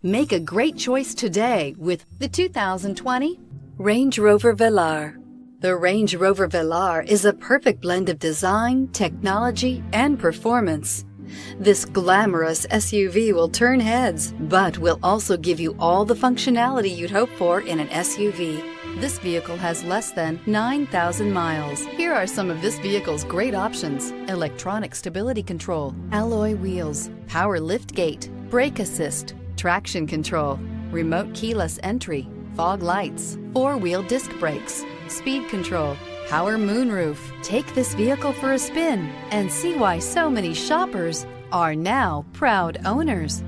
Make a great choice today with the 2020 Range Rover Velar. The Range Rover Velar is a perfect blend of design, technology, and performance. This glamorous SUV will turn heads, but will also give you all the functionality you'd hope for in an SUV. This vehicle has less than 9,000 miles. Here are some of this vehicle's great options: electronic stability control, alloy wheels, power liftgate, brake assist, traction control, remote keyless entry, fog lights, four-wheel disc brakes, speed control, power moonroof. Take this vehicle for a spin and see why so many shoppers are now proud owners.